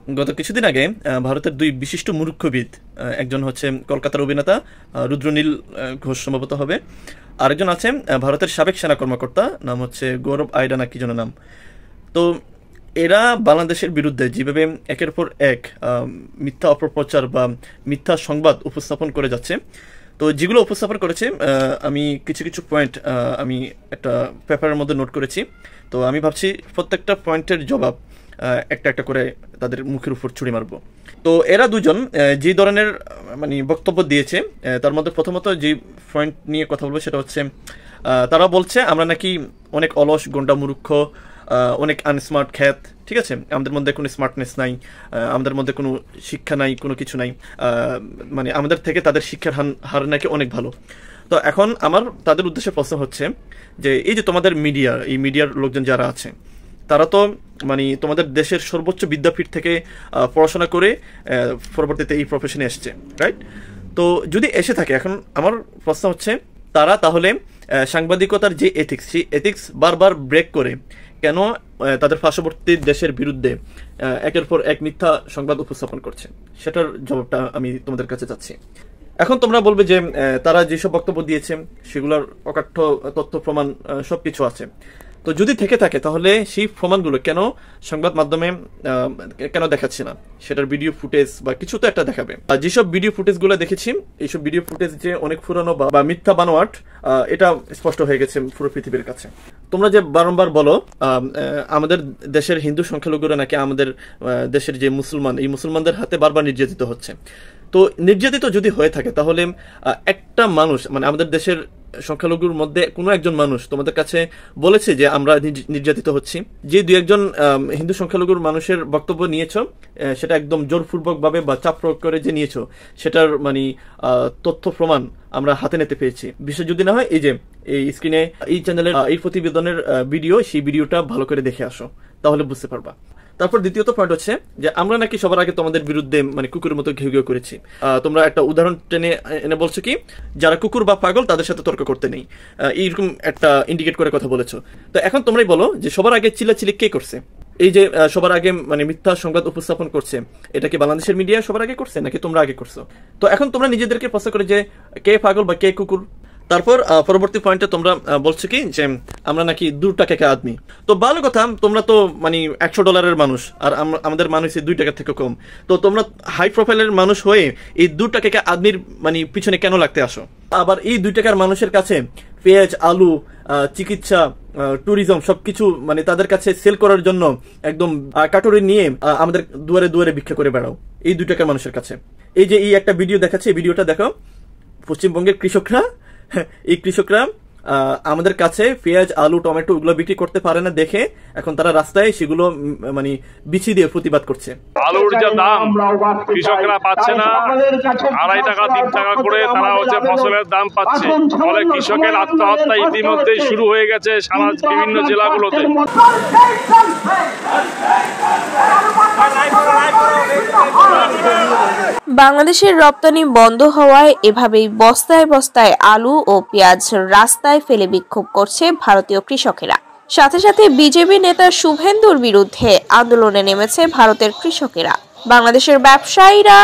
গত কিছুদিন আগে ভারতের দুই বিশিষ্ট মূর্খবিদ, একজন হচ্ছে কলকাতার অভিনেতা রুদ্রনীল ঘোষ সম্ভবত হবে, আরেকজন আছেন ভারতের সাবেক সেনা কর্মকর্তা, নাম হচ্ছে গৌরব আইডা না কি যেন নাম। তো এরা বাংলাদেশের বিরুদ্ধে যেভাবে একের পর এক মিথ্যা অপপ্রচার বা মিথ্যা সংবাদ উপস্থাপন করে যাচ্ছে, তো যেগুলো উপস্থাপন করেছে আমি কিছু কিছু পয়েন্ট আমি একটা পেপারের মধ্যে নোট করেছি। তো আমি ভাবছি প্রত্যেকটা পয়েন্টের জবাব একটা একটা করে তাদের মুখের উপর ছুড়ে মারবো। তো এরা দুজন যে ধরনের মানে বক্তব্য দিয়েছে, তার মধ্যে প্রথমত যে পয়েন্ট নিয়ে কথা বলবো সেটা হচ্ছে তারা বলছে আমরা নাকি অনেক অলস, গন্ডা, মূর্খ, অনেক আনস্মার্ট খ্যাত। ঠিক আছে, আমাদের মধ্যে কোনো স্মার্টনেস নাই, আমাদের মধ্যে কোনো শিক্ষা নাই, কোনো কিছু নাই, মানে আমাদের থেকে তাদের শিক্ষার হার নাকি অনেক ভালো। তো এখন আমার তাদের উদ্দেশ্যে প্রশ্ন হচ্ছে যে এই যে তোমাদের মিডিয়া, এই মিডিয়ার লোকজন যারা আছে তারা তো মানে তোমাদের দেশের সর্বোচ্চ বিদ্যাপীঠ থেকে পড়াশোনা করে পরবর্তীতে এই প্রফেশনে এসছে, রাইট? তো যদি এসে থাকে, এখন আমার প্রশ্ন হচ্ছে তারা তাহলে সাংবাদিকতার যে এথিক্স, সেই এথিক্স বারবার ব্রেক করে কেন তাদের পার্শ্ববর্তী দেশের বিরুদ্ধে একের পর এক মিথ্যা সংবাদ উপস্থাপন করছে, সেটার জবাবটা আমি তোমাদের কাছে চাচ্ছি। এখন তোমরা বলবে যে তারা যেসব বক্তব্য দিয়েছে সেগুলোর অকাঠ্য তথ্য প্রমাণ সবকিছু আছে। তো যদি থেকে থাকে তাহলে সেই প্রমাণগুলো কেন সংবাদ মাধ্যমে কেন দেখাচ্ছে না? সেটার ভিডিও ফুটেজ বা কিছু তো একটা দেখাবে। আর যেসব ভিডিও ফুটেজগুলো দেখেছি, এইসব ভিডিও ফুটেজ যে অনেক পুরানো বা মিথ্যা বানোয়াট, এটা স্পষ্ট হয়ে গেছে পুরো পৃথিবীর কাছে। তোমরা যে বারংবার বলো আমাদের দেশের হিন্দু সংখ্যালঘুরা নাকি আমাদের দেশের যে মুসলমান, এই মুসলমানদের হাতে বারবার নির্যাতিত হচ্ছে। তো নির্যাতিত যদি হয়ে থাকে তাহলে একটা মানুষ, মানে আমাদের দেশের সংখ্যালঘুর মধ্যে কোনো একজন মানুষ তোমাদের কাছে বলেছে যে আমরা নির্যাতিত হচ্ছি? যে দুই একজন হিন্দু সংখ্যালঘুর মানুষের বক্তব্য নিয়েছো, সেটা একদম জোরপূর্বক ভাবে বা চাপ প্রয়োগ করে যে নিয়েছো, সেটার মানে তথ্য প্রমাণ আমরা হাতে নিতে পেয়েছি। বিশেষ যদি না হয় এই যে এই স্ক্রিনে এই চ্যানেলের এই প্রতিবেদনের ভিডিও, সেই ভিডিওটা ভালো করে দেখে আসো, তাহলে বুঝতে পারবা। তারপর দ্বিতীয়ত পয়েন্ট হচ্ছে যে আমরা নাকি সবার আগে তোমাদের বিরুদ্ধে মানে কুকুরের মতো ঘেউ ঘেউ করেছি। তোমরা একটা উদাহরণ টেনে এনে বলছো কি যারা কুকুর বা পাগল তাদের সাথে তর্ক করতে নেই, এইরকম একটা ইন্ডিকেট করে কথা বলেছো। তো এখন তোমরাই বলো যে সবার আগে চিল্লাচিল্লি কে করছে? এই যে সবার আগে মানে মিথ্যা সংবাদ উপস্থাপন করছে, এটা কি বাংলাদেশের মিডিয়া সবার আগে করছে নাকি তোমরা আগে করছো? তো এখন তোমরা নিজেদেরকে প্রশ্ন করে যে কে পাগল বা কে কুকুর। তারপর পরবর্তী পয়েন্টে তোমরা বলছো কি যে আমরা নাকি 2 টাকা কে আদমি। তো ভালো কথা, তোমরা তো মানে $100 মানুষ, আর আমাদের মানুষ 2 টাকা থেকে কম। তো তোমরা হাই প্রোফাইলের মানুষ হয়ে এই 2 টাকা কে আদমির মানে পিছনে কেন লাগতে আসো? আবার এই 2 টাকার মানুষের কাছে পেঁয়াজ, আলু, চিকিৎসা, ট্যুরিজম সবকিছু মানে তাদের কাছে সেল করার জন্য একদম কাটুরি নিয়ে আমাদের দুয়ারে দুয়ারে ভিক্ষা করে বেড়াও এই 2 টাকার মানুষের কাছে। এই যে এই একটা ভিডিও দেখাচ্ছে, এই ভিডিওটা দেখো। পশ্চিমবঙ্গের কৃষকরা, এই কৃষকরা আমাদের কাছে পেঁয়াজ, আলু, টমেটো এগুলো বিক্রি করতে পারে না দেখে এখন তারা রাস্তায় সেগুলো মানে বিচি দিয়ে প্রতিবাদ করছে। আলুর যে দাম কৃষকরা পাচ্ছে না, 2.5 টাকা 3 টাকা করে তারা হচ্ছে ফসলের দাম পাচ্ছে, ফলে কৃষকের আত্মহত্যা ইতিমধ্যেই শুরু হয়ে গেছে সারা বিভিন্ন জেলাগুলোতে। বাংলাদেশের রপ্তানি বন্ধ হওয়ায় এভাবেই বস্তায় বস্তায় আলু ও পেঁয়াজ রাস্তায় ফেলে বিক্ষোভ করছে ভারতীয় কৃষকেরা। সাথে সাথে বিজেপি নেতা শুভেন্দুর বিরুদ্ধে আন্দোলনে নেমেছে ভারতের কৃষকেরা। বাংলাদেশের ব্যবসায়ীরা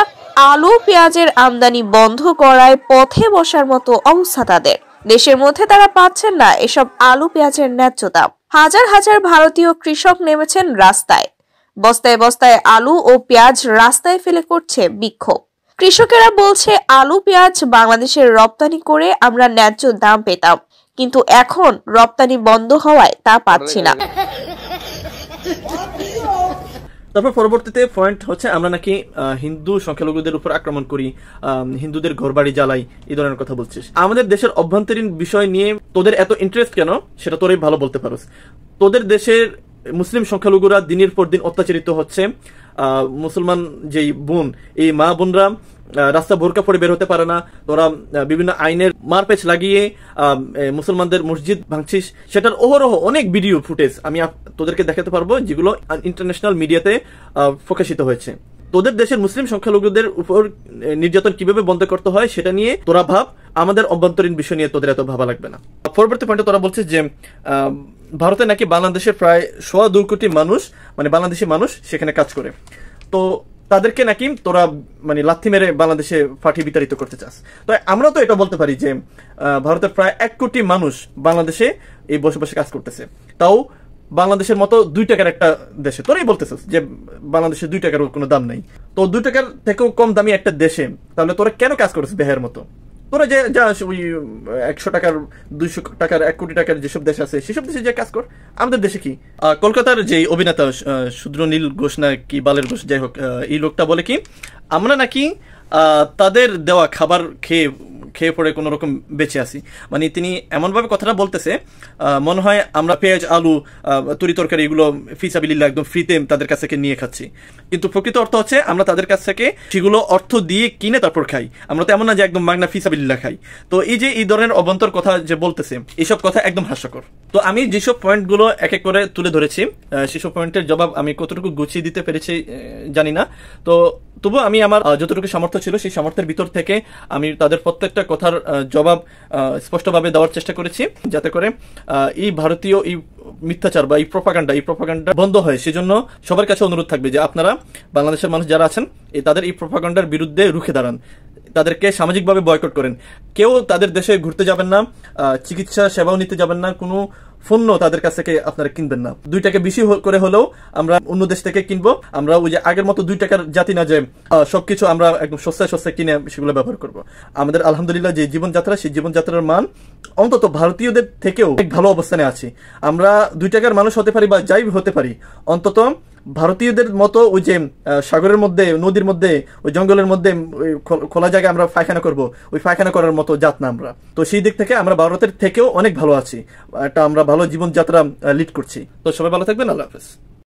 আলু পেঁয়াজের আমদানি বন্ধ করায় পথে বসার মতো অবস্থা তাদের। দেশের মধ্যে তারা পাচ্ছেন না এসব আলু পেঁয়াজের ন্যায্য দাম। হাজার হাজার ভারতীয় কৃষক নেমেছেন রাস্তায়। বস্তায় বস্তায় আলু ও পেঁয়াজ রাস্তায় ফেলে করছে বিক্ষোভ। কৃষকেরা বলছে আলু পেঁয়াজ বাংলাদেশের রপ্তানি করে আমরা ন্যায্য দাম পেতাম, কিন্তু এখন রপ্তানি বন্ধ হওয়ায় তা পাচ্ছি না। তারপর পরবর্তীতে পয়েন্ট হচ্ছে আমরা নাকি হিন্দু সংখ্যালঘুদের উপর আক্রমণ করি, হিন্দুদের ঘরবাড়ি জ্বালাই, এই ধরনের কথা বলছিস। আমাদের দেশের অভ্যন্তরীণ বিষয় নিয়ে তোদের এত ইন্টারেস্ট কেন সেটা তোরাই ভালো বলতে পারোস। তোদের দেশের মুসলিম সংখ্যালঘুরা দিনের পর দিন অত্যাচারিত হচ্ছে। মুসলমান যেই বোন, এই মা বোনরা রাস্তা বোরকা পরে বের হতে পারে না। তোরা বিভিন্ন আইনের মারপেচ লাগিয়ে মুসলমানদের মসজিদ ভাঙছিস। সেটার অহরহ অনেক ভিডিও ফুটেজ আমি তোদেরকে দেখাতে পারবো, যেগুলো ইন্টারন্যাশনাল মিডিয়াতে প্রকাশিত হয়েছে। তোদের দেশের মুসলিম সংখ্যালঘুদের উপর নির্যাতন কিভাবে বন্ধ করতে হয় সেটা নিয়ে তোরা ভাব, আমাদের অভ্যন্তরীণ বিষয় নিয়ে তোদের এত ভাবা লাগবে না। পরবর্তী পয়েন্টে তোরা বলছিস যে ভারতে নাকি বাংলাদেশের প্রায় 2.25 কোটি মানুষ, মানে বাংলাদেশি মানুষ সেখানে কাজ করে। তো তাদেরকে নাকি তোরা মানে লাথি মেরে বাংলাদেশে পাঠিয়ে বিতাড়িত করতে চাস। তো আমরা তো এটা বলতে পারি যে ভারতের প্রায় 1 কোটি মানুষ বাংলাদেশে এই বসে বসে কাজ করতেছে, তাও বাংলাদেশের মতো 2 টাকার একটা দেশে। তোরাই বলতেছিস যে বাংলাদেশে 2 টাকার কোনো দাম নাই, তো 2 টাকার থেকেও কম দামি একটা দেশে তাহলে তোরা কেন কাজ করছিস বেহের মতো? তোরা যে যা ওই 100 টাকার 200 টাকার 1 কোটি টাকার যেসব দেশ আছে সেসব দেশে যে কাজ কর। আমাদের দেশে কি? কলকাতার যে অভিনেতা শূদ্রনীল ঘোষ না কি বালের ঘোষ, যাই হোক, এই লোকটা বলে কি আমরা নাকি তাদের দেওয়া খাবার খেয়ে পড়ে কোনো রকম বেঁচে আসি। মানে তিনি এমনভাবে কথাটা বলতেছে মনে হয় আমরা পেঁয়াজ, আলু, তরি তরকারি এগুলো ফিসাবিলিল্লাহ একদম ফ্রিতে তাদের কাছ থেকে নিয়ে খাচ্ছি, কিন্তু প্রকৃত অর্থ হচ্ছে আমরা তাদের কাছ থেকে সেগুলো অর্থ দিয়ে কিনে তারপর খাই। আমরা তো এমন না যে একদম মাগনা ফিসাবিলিল্লাহ খাই। তো এই যে এই ধরনের অভ্যন্তর কথা যে বলতেছে, এইসব কথা একদম হাস্যকর। তো আমি যেসব পয়েন্টগুলো এক এক করে তুলে ধরেছি সেসব পয়েন্টের জবাব আমি কতটুকু গুছিয়ে দিতে পেরেছি জানি না, তো তবু আমি আমার যতটুকু সামর্থ্য ছিল সেই সামর্থ্যের ভিতর থেকে আমি তাদের প্রত্যেকটা কথার জবাব স্পষ্টভাবে দেওয়ার চেষ্টা করেছি, যাতে করে এই ভারতীয় এই মিথ্যাচার বা এই প্রপাগান্ডা বন্ধ হয়। সেজন্য সবার কাছে অনুরোধ থাকবে যে আপনারা বাংলাদেশের মানুষ যারা আছেন তাদের এই প্রপাগান্ডার বিরুদ্ধে রুখে দাঁড়ান, তাদেরকে সামাজিকভাবে বয়কট করেন। কেউ তাদের দেশে ঘুরতে যাবেন না, চিকিৎসা সেবাও নিতে যাবেন না, কোনো পণ্য তাদের কাছ থেকে আপনারা কিনবেন না। 2 টাকা বেশি করে হলেও আমরা অন্য দেশ থেকে কিনবো। আমরা ওই যে আগের মতো 2 টাকার জাতি না যে সবকিছু আমরা একদম সস্তায় কিনে সেগুলো ব্যবহার করব। আমাদের আলহামদুলিল্লাহ যে জীবনযাত্রা, সেই জীবনযাত্রার মান অন্তত ভারতীয়দের থেকেও অনেক ভালো অবস্থানে আছি। আমরা 2 টাকার মানুষ হতে পারি বা যাই হতে পারি, অন্তত ভারতীয়দের মতো ওই যে সাগরের মধ্যে, নদীর মধ্যে, ওই জঙ্গলের মধ্যে খোলা জায়গায় আমরা পায়খানা করব, ওই পায়খানা করার মতো জাত না আমরা। তো সেই দিক থেকে আমরা ভারতের থেকেও অনেক ভালো আছি, একটা আমরা ভালো জীবনযাত্রা লিড করছি। তো সবাই ভালো থাকবেন, আল্লাহ হাফেজ।